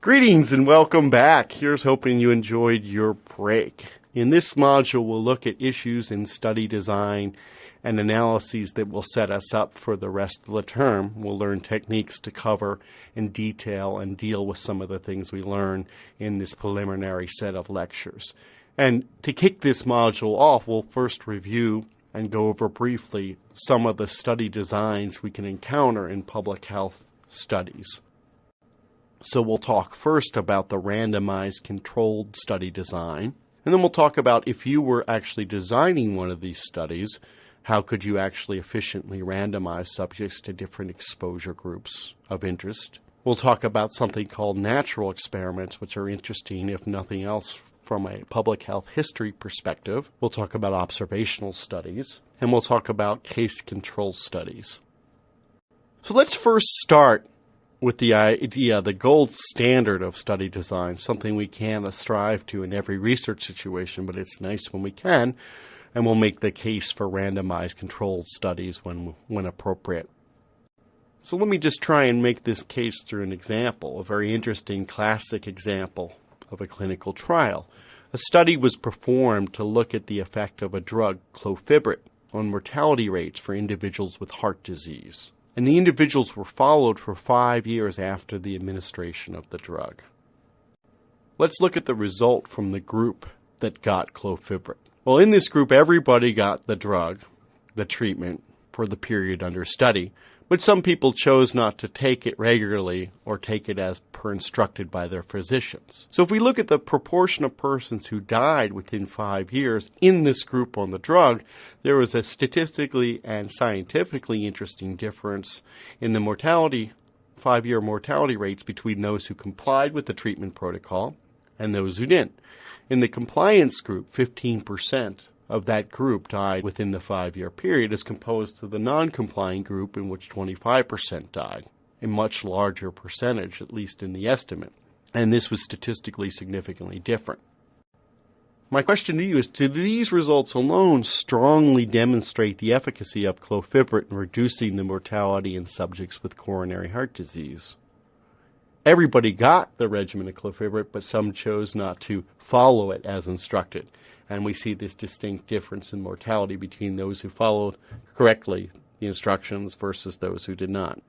Greetings and welcome back. Here's hoping you enjoyed your break. In this module, we'll look at issues in study design and analyses that will set us up for the rest of the term. We'll learn techniques to cover in detail and deal with some of the things we learn in this preliminary set of lectures. And to kick this module off, we'll first review and go over briefly some of the study designs we can encounter in public health studies. So we'll talk first about the randomized controlled study design, and then we'll talk about if you were actually designing one of these studies, how could you actually efficiently randomize subjects to different exposure groups of interest. We'll talk about something called natural experiments, which are interesting, if nothing else, from a public health history perspective. We'll talk about observational studies, and we'll talk about case control studies. So let's first start with the idea, the gold standard of study design, something we can strive to in every research situation, but it's nice when we can, and we'll make the case for randomized controlled studies when appropriate. So let me just try and make this case through an example, a very interesting classic example of a clinical trial. A study was performed to look at the effect of a drug, clofibrit, on mortality rates for individuals with heart disease. And the individuals were followed for 5 years after the administration of the drug. Let's look at the result from the group that got clofibrit. Well, in this group, everybody got the drug, the treatment, for the period under study, but some people chose not to take it regularly or take it as per instructed by their physicians. So if we look at the proportion of persons who died within 5 years in this group on the drug, there was a statistically and scientifically interesting difference in the mortality, 5-year mortality rates between those who complied with the treatment protocol and those who didn't. In the compliance group, 15% of that group died within the 5-year period, as opposed to the non-compliant group in which 25% died, a much larger percentage, at least in the estimate. And this was statistically significantly different. My question to you is, do these results alone strongly demonstrate the efficacy of clofibrit in reducing the mortality in subjects with coronary heart disease? Everybody got the regimen of clofibrit, but some chose not to follow it as instructed. And we see this distinct difference in mortality between those who followed correctly the instructions versus those who did not.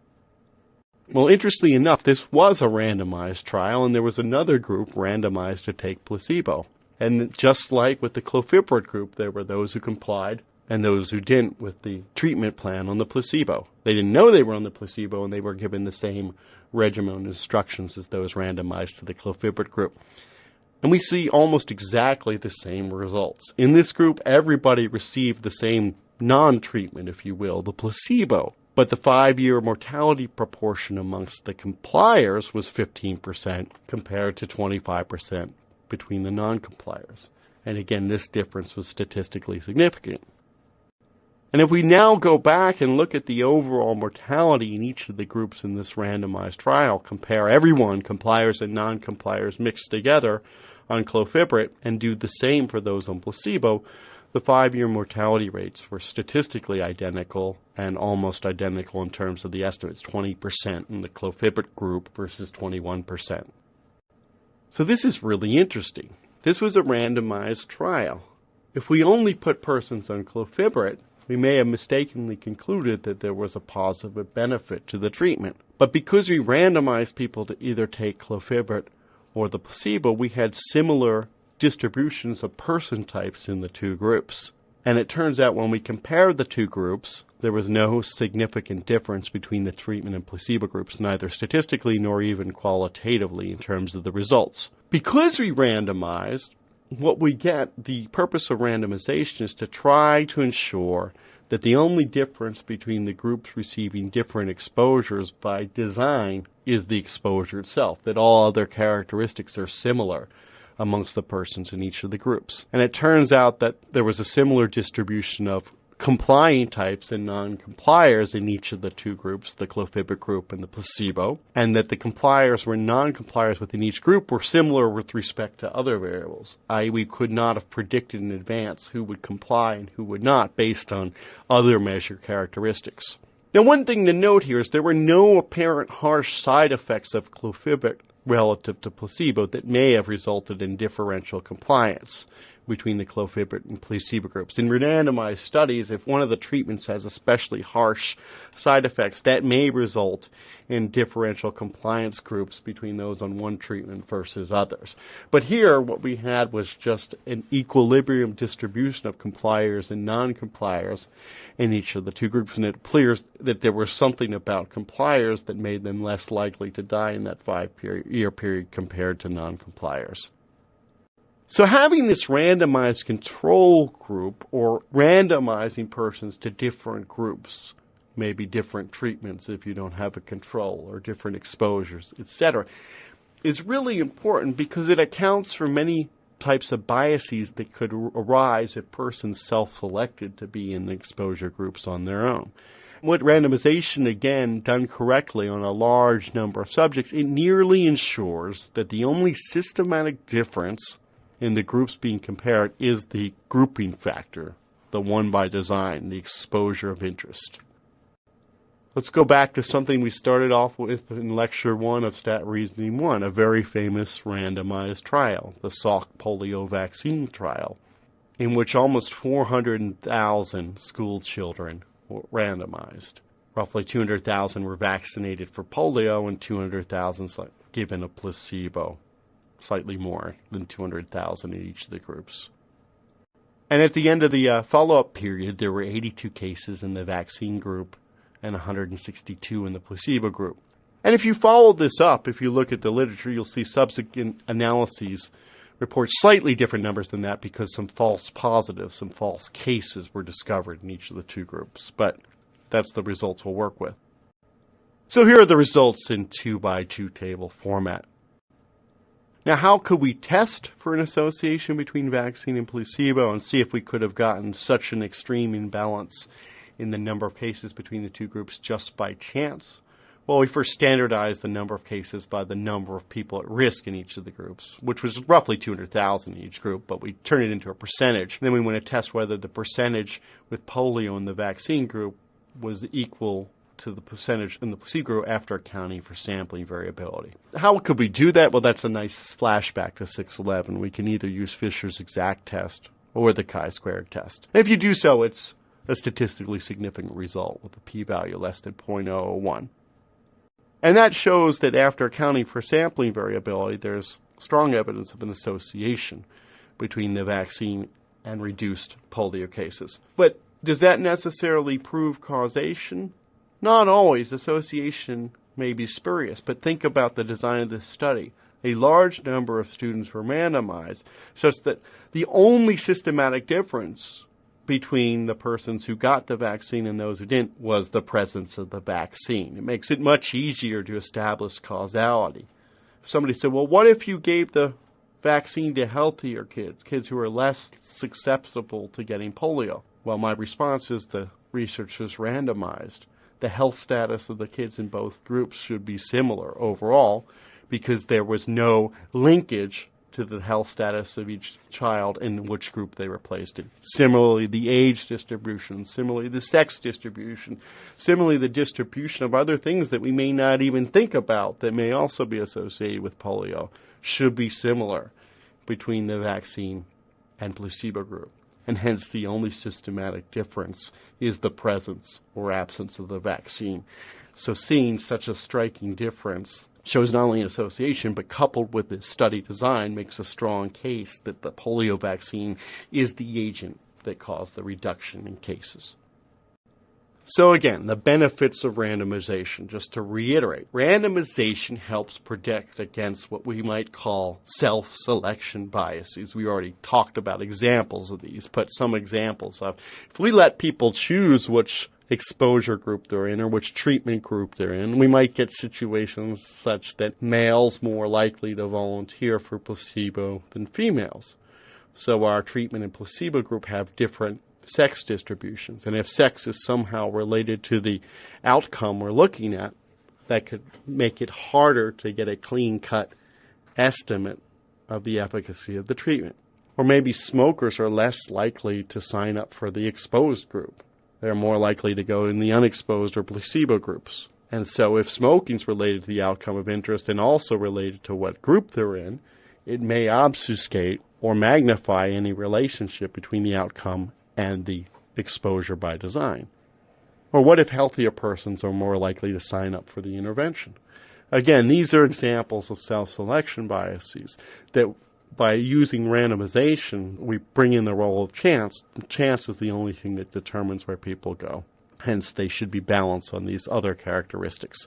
Well, interestingly enough, this was a randomized trial, and there was another group randomized to take placebo. And just like with the clofibrit group, there were those who complied and those who didn't with the treatment plan on the placebo. They didn't know they were on the placebo, and they were given the same regimen instructions as those randomized to the clofibrit group. And we see almost exactly the same results. In this group, everybody received the same non-treatment, if you will, the placebo. But the 5-year mortality proportion amongst the compliers was 15% compared to 25% between the non-compliers. And again, this difference was statistically significant. And if we now go back and look at the overall mortality in each of the groups in this randomized trial, compare everyone, compliers and non-compliers mixed together on clofibrit, and do the same for those on placebo, the 5-year mortality rates were statistically identical and almost identical in terms of the estimates, 20% in the clofibrit group versus 21%. So this is really interesting. This was a randomized trial. If we only put persons on clofibrit, we may have mistakenly concluded that there was a positive benefit to the treatment. But because we randomized people to either take clofibrit or the placebo, we had similar distributions of person types in the two groups. And it turns out when we compared the two groups, there was no significant difference between the treatment and placebo groups, neither statistically nor even qualitatively in terms of the results. Because we randomized, what we get, the purpose of randomization is to try to ensure that the only difference between the groups receiving different exposures by design is the exposure itself, that all other characteristics are similar amongst the persons in each of the groups. And it turns out that there was a similar distribution of complying types and non-compliers in each of the two groups, the clofibrit group and the placebo, and that the compliers were non-compliers within each group were similar with respect to other variables, i.e. we could not have predicted in advance who would comply and who would not based on other measured characteristics. Now, one thing to note here is there were no apparent harsh side effects of clofibrit relative to placebo that may have resulted in differential compliance between the clofibret and placebo groups. In randomized studies, if one of the treatments has especially harsh side effects, that may result in differential compliance groups between those on one treatment versus others. But here, what we had was just an equilibrium distribution of compliers and non-compliers in each of the two groups, and it appears that there was something about compliers that made them less likely to die in that 5-year period compared to non-compliers. So having this randomized control group, or randomizing persons to different groups, maybe different treatments if you don't have a control, or different exposures, etc., is really important because it accounts for many types of biases that could arise if persons self-selected to be in the exposure groups on their own. With randomization, again, done correctly on a large number of subjects, it nearly ensures that the only systematic difference in the groups being compared is the grouping factor, the one by design, the exposure of interest. Let's go back to something we started off with in Lecture 1 of Stat Reasoning 1, a very famous randomized trial, the Salk polio vaccine trial, in which almost 400,000 school children were randomized. Roughly 200,000 were vaccinated for polio and 200,000 given a placebo. Slightly more than 200,000 in each of the groups. And at the end of the follow-up period, there were 82 cases in the vaccine group and 162 in the placebo group. And if you follow this up, if you look at the literature, you'll see subsequent analyses report slightly different numbers than that because some false positives, some false cases were discovered in each of the two groups. But that's the results we'll work with. So here are the results in 2x2 table format. Now, how could we test for an association between vaccine and placebo and see if we could have gotten such an extreme imbalance in the number of cases between the two groups just by chance? Well, we first standardized the number of cases by the number of people at risk in each of the groups, which was roughly 200,000 in each group, but we turned it into a percentage. Then we want to test whether the percentage with polio in the vaccine group was equal to the percentage in the placebo group after accounting for sampling variability. How could we do that? Well, that's a nice flashback to 611. We can either use Fisher's exact test or the chi-squared test. If you do so, it's a statistically significant result with a p-value less than 0.001. And that shows that after accounting for sampling variability, there's strong evidence of an association between the vaccine and reduced polio cases. But does that necessarily prove causation? Not always. Association may be spurious, but think about the design of this study. A large number of students were randomized, such that the only systematic difference between the persons who got the vaccine and those who didn't was the presence of the vaccine. It makes it much easier to establish causality. Somebody said, well, what if you gave the vaccine to healthier kids who are less susceptible to getting polio? Well, my response is the research is randomized. The health status of the kids in both groups should be similar overall because there was no linkage to the health status of each child and which group they were placed in. Similarly, the age distribution, similarly the sex distribution, similarly the distribution of other things that we may not even think about that may also be associated with polio should be similar between the vaccine and placebo group. And hence the only systematic difference is the presence or absence of the vaccine. So seeing such a striking difference shows not only an association, but coupled with the study design makes a strong case that the polio vaccine is the agent that caused the reduction in cases. So again, the benefits of randomization, just to reiterate, randomization helps protect against what we might call self-selection biases. We already talked about examples of these, but some examples of, if we let people choose which exposure group they're in or which treatment group they're in, we might get situations such that males more likely to volunteer for placebo than females. So our treatment and placebo group have different sex distributions. And if sex is somehow related to the outcome we're looking at, that could make it harder to get a clean-cut estimate of the efficacy of the treatment. Or maybe smokers are less likely to sign up for the exposed group. They're more likely to go in the unexposed or placebo groups. And so if smoking is related to the outcome of interest and also related to what group they're in, it may obfuscate or magnify any relationship between the outcome and the exposure by design. Or what if healthier persons are more likely to sign up for the intervention? Again, these are examples of self-selection biases that by using randomization, we bring in the role of chance. Chance is the only thing that determines where people go. Hence, they should be balanced on these other characteristics.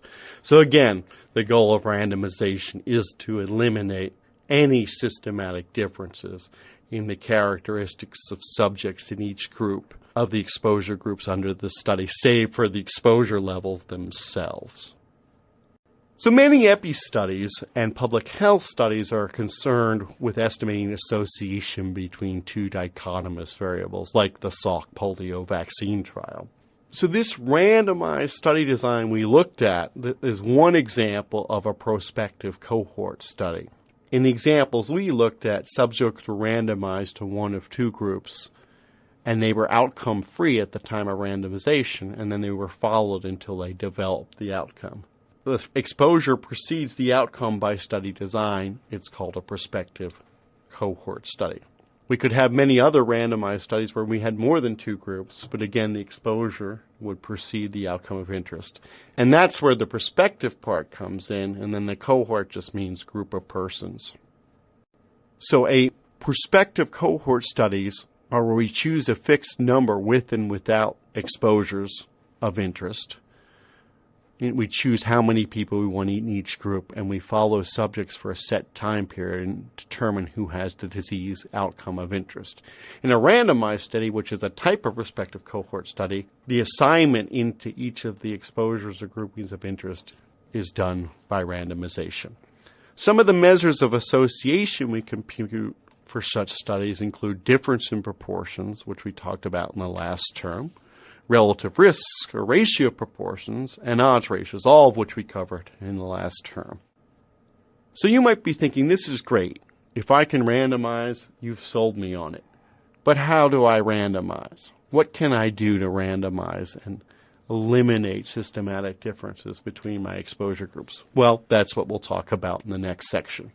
So again, the goal of randomization is to eliminate any systematic differences in the characteristics of subjects in each group of the exposure groups under the study, save for the exposure levels themselves. So many epi-studies and public health studies are concerned with estimating association between two dichotomous variables, like the Salk polio vaccine trial. So this randomized study design we looked at is one example of a prospective cohort study. In the examples we looked at, subjects were randomized to one of two groups, and they were outcome-free at the time of randomization, and then they were followed until they developed the outcome. The exposure precedes the outcome by study design. It's called a prospective cohort study. We could have many other randomized studies where we had more than two groups, but again, the exposure would precede the outcome of interest. And that's where the prospective part comes in, and then the cohort just means group of persons. So a prospective cohort studies are where we choose a fixed number with and without exposures of interest. We choose how many people we want in each group, and we follow subjects for a set time period and determine who has the disease outcome of interest. In a randomized study, which is a type of prospective cohort study, the assignment into each of the exposures or groupings of interest is done by randomization. Some of the measures of association we compute for such studies include difference in proportions, which we talked about in the last term, relative risk or ratio proportions, and odds ratios, all of which we covered in the last term. So you might be thinking, this is great. If I can randomize, you've sold me on it. But how do I randomize? What can I do to randomize and eliminate systematic differences between my exposure groups? Well, that's what we'll talk about in the next section.